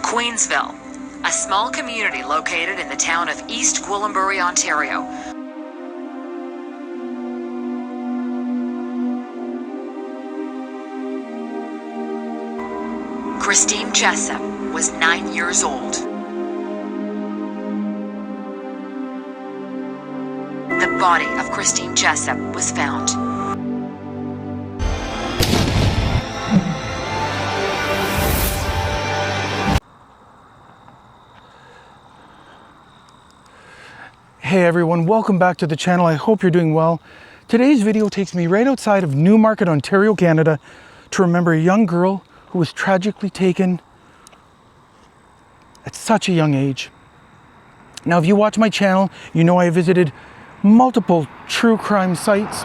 Queensville, a small community located in the town of East Gwillimbury, Ontario. Christine Jessop was 9 years old. The body of Christine Jessop was found. Hey everyone, welcome back to the channel. I hope you're doing well. Today's video takes me right outside of Newmarket, Ontario, Canada to remember a young girl who was tragically taken at such a young age. Now, if you watch my channel, you know I visited multiple true crime sites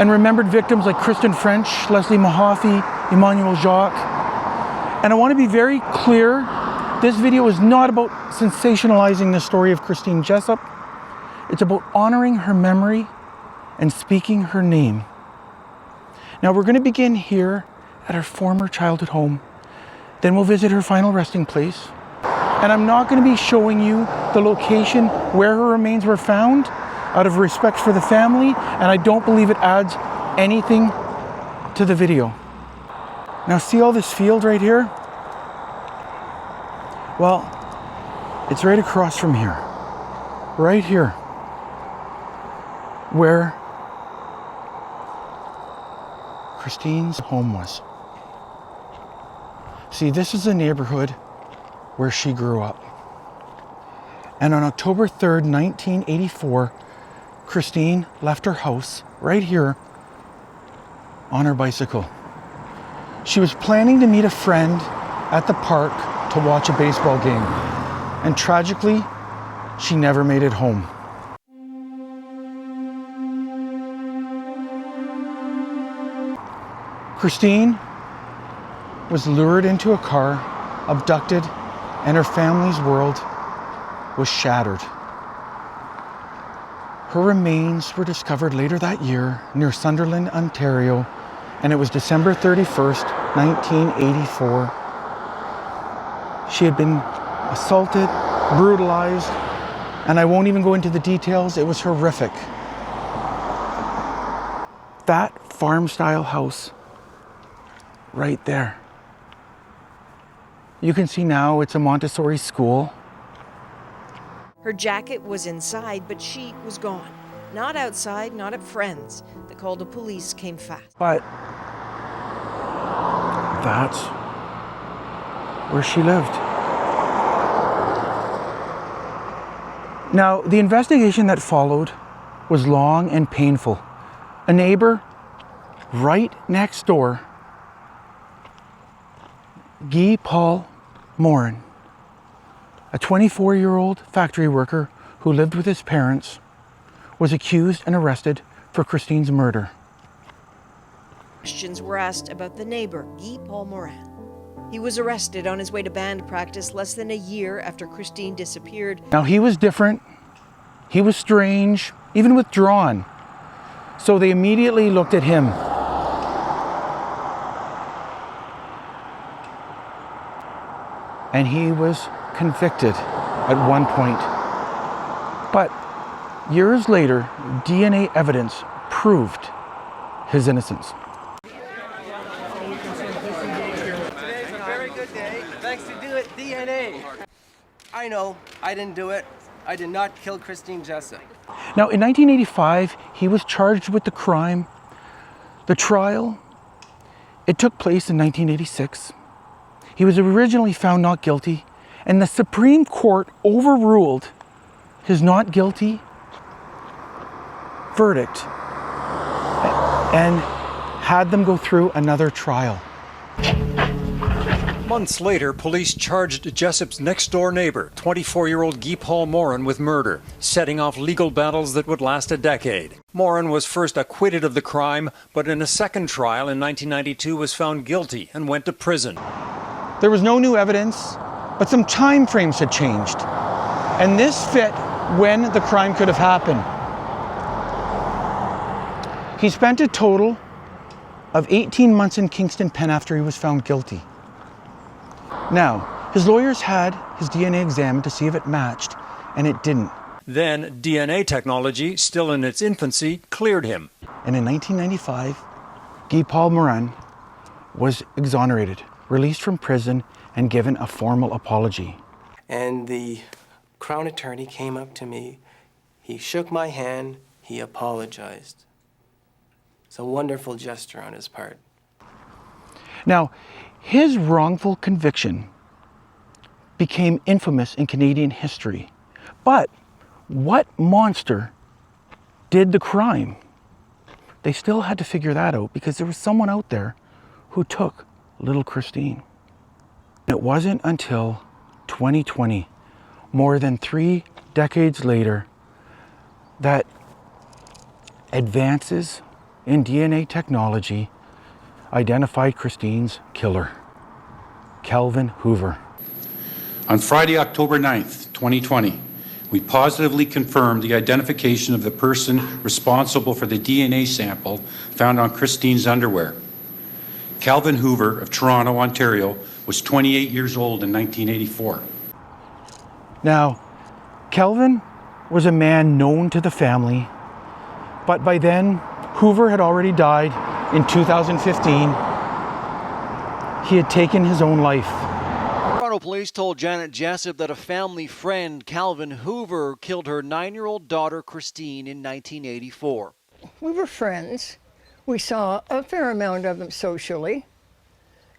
and remembered victims like Kristen French, Leslie Mahaffey, Emmanuel Jacques. And I want to be very clear, this video is not about sensationalizing the story of Christine Jessop. It's about honoring her memory and speaking her name. Now, we're going to begin here at her former childhood home. Then we'll visit her final resting place. And I'm not going to be showing you the location where her remains were found out of respect for the family, and I don't believe it adds anything to the video. Now, see all this field right here? Well, it's right across from here. Right here. Where Christine's home was. See, this is the neighborhood where she grew up. And on October 3rd, 1984, Christine left her house right here on her bicycle. She was planning to meet a friend at the park to watch a baseball game. And tragically, she never made it home. Christine was lured into a car, abducted, and her family's world was shattered. Her remains were discovered later that year near Sunderland, Ontario, and it was December 31st, 1984. She had been assaulted, brutalized, and I won't even go into the details. It was horrific. That farm-style house right there. You can see now it's a Montessori school. Her jacket was inside, but she was gone. Not outside, not at friends. The call to police came fast. But that's where she lived. Now, the investigation that followed was long and painful. A neighbor right next door, Guy Paul Morin, a 24-year-old factory worker who lived with his parents, was accused and arrested for Christine's murder. Questions were asked about the neighbor, Guy Paul Morin. He was arrested on his way to band practice less than a year after Christine disappeared. Now, he was different, he was strange, even withdrawn. So they immediately looked at him. And he was convicted at one point. But years later, DNA evidence proved his innocence. Today's a very good day. Thanks to do it, DNA. I know, I didn't do it. I did not kill Christine Jessop. Now, in 1985, he was charged with the crime. The trial, it took place in 1986. He was originally found not guilty, and the Supreme Court overruled his not guilty verdict and had them go through another trial. Months later, police charged Jessop's next-door neighbor, 24-year-old Guy Paul Morin, with murder, setting off legal battles that would last a decade. Morin was first acquitted of the crime, but in a second trial in 1992 was found guilty and went to prison. There was no new evidence, but some time frames had changed. And this fit when the crime could have happened. He spent a total of 18 months in Kingston Pen after he was found guilty. Now, His lawyers had his DNA examined to see if it matched, and it didn't. Then DNA technology, still in its infancy, cleared him. And in 1995, Guy Paul Morin was exonerated, released from prison, and given a formal apology. And the Crown Attorney came up to me. He shook my hand. He apologized. It's a wonderful gesture on his part. Now, his wrongful conviction became infamous in Canadian history. But what monster did the crime? They still had to figure that out because there was someone out there who took little Christine. It wasn't until 2020, more than 3 decades later, that advances in DNA technology identified Christine's killer, Calvin Hoover. On Friday, October 9th, 2020, we positively confirmed the identification of the person responsible for the DNA sample found on Christine's underwear. Calvin Hoover of Toronto, Ontario, was 28 years old in 1984. Now, Calvin was a man known to the family, but by then, Hoover had already died in 2015. He had taken his own life. Toronto police told Janet Jessop that a family friend, Calvin Hoover, killed her 9-year-old daughter, Christine, in 1984. We were friends. We saw a fair amount of them socially,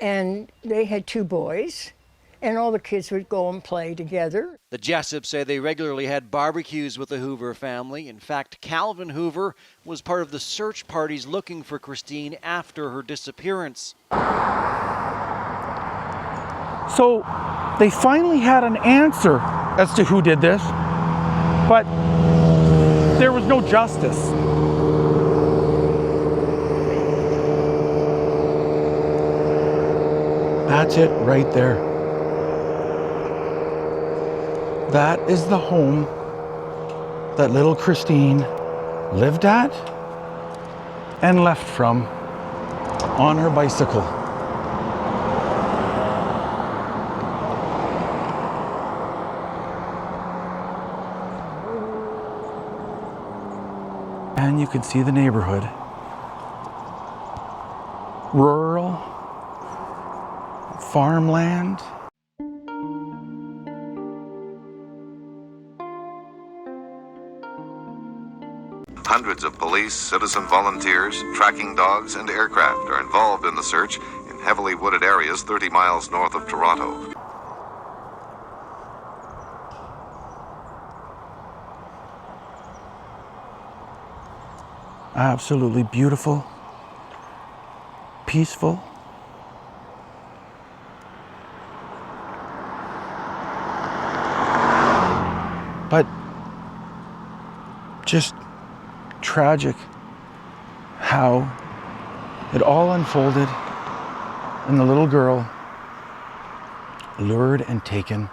and they had 2 boys, and all the kids would go and play together. The Jessops say they regularly had barbecues with the Hoover family. In fact, Calvin Hoover was part of the search parties looking for Christine after her disappearance. So they finally had an answer as to who did this, but there was no justice. That's it right there. That is the home that little Christine lived at and left from on her bicycle. And you can see the neighborhood. Rural, farmland. Hundreds of police, citizen volunteers, tracking dogs, and aircraft are involved in the search in heavily wooded areas 30 miles north of Toronto. Absolutely beautiful, peaceful. But just tragic how it all unfolded and the little girl lured and taken.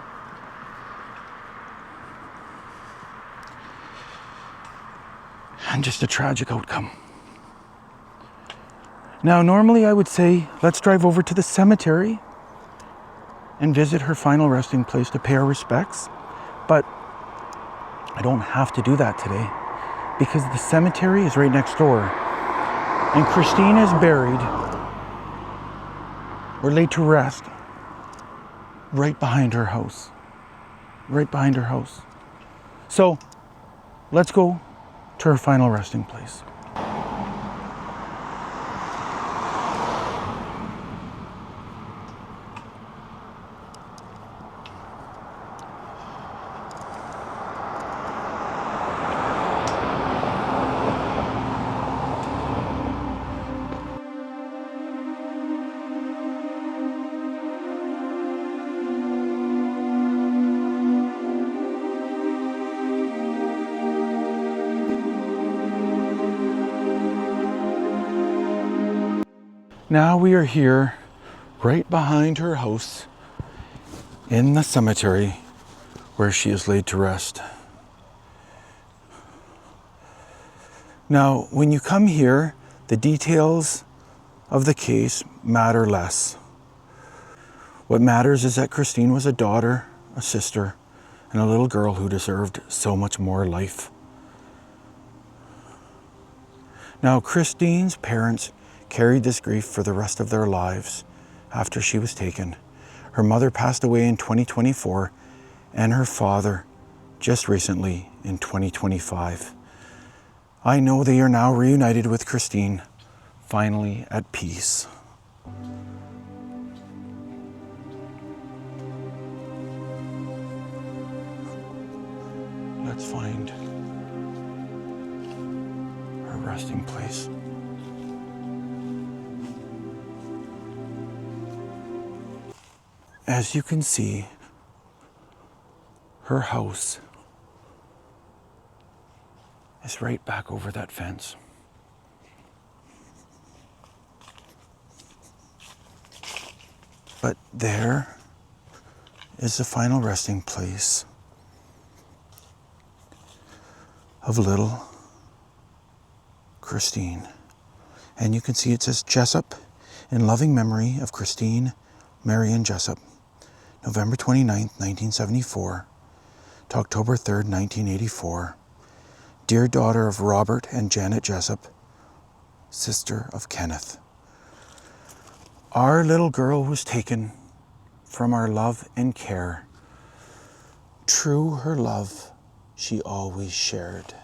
And just a tragic outcome. Now, normally I would say, let's drive over to the cemetery and visit her final resting place to pay our respects. But I don't have to do that today because the cemetery is right next door. And Christine is buried, or laid to rest, right behind her house. Right behind her house. So, let's go to her final resting place. Now we are here, right behind her house, in the cemetery where she is laid to rest. Now, when you come here, the details of the case matter less. What matters is that Christine was a daughter, a sister, and a little girl who deserved so much more life. Now, Christine's parents carried this grief for the rest of their lives after she was taken. Her mother passed away in 2024, and her father just recently in 2025. I know they are now reunited with Christine, finally at peace. Let's find her resting place. As you can see, her house is right back over that fence. But there is the final resting place of little Christine. And you can see it says Jessop, in loving memory of Christine Marion Jessop, November 29th, 1974 to October 3rd, 1984. Dear daughter of Robert and Janet Jessop, sister of Kenneth. Our little girl was taken from our love and care. True her love she always shared.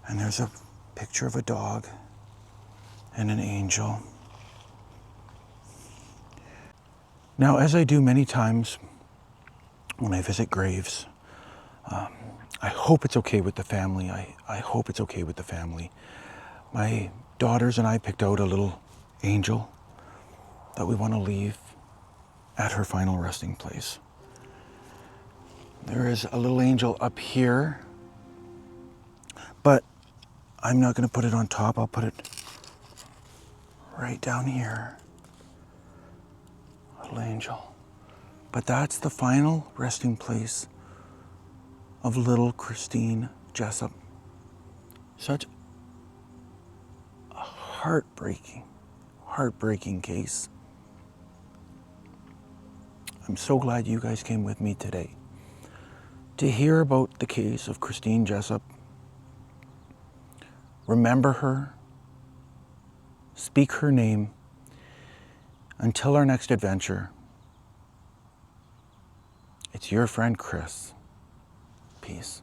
And there's a picture of a dog and an angel. Now, as I do many times when I visit graves, I hope it's okay with the family. I hope it's okay with the family. My daughters and I picked out a little angel that we want to leave at her final resting place. There is a little angel up here, but I'm not going to put it on top. I'll put it right down here. Little angel. But that's the final resting place of little Christine Jessop. Such a heartbreaking case. I'm so glad you guys came with me today to hear about the case of Christine Jessop. Remember her, speak her name. Until our next adventure, it's your friend Chris. Peace.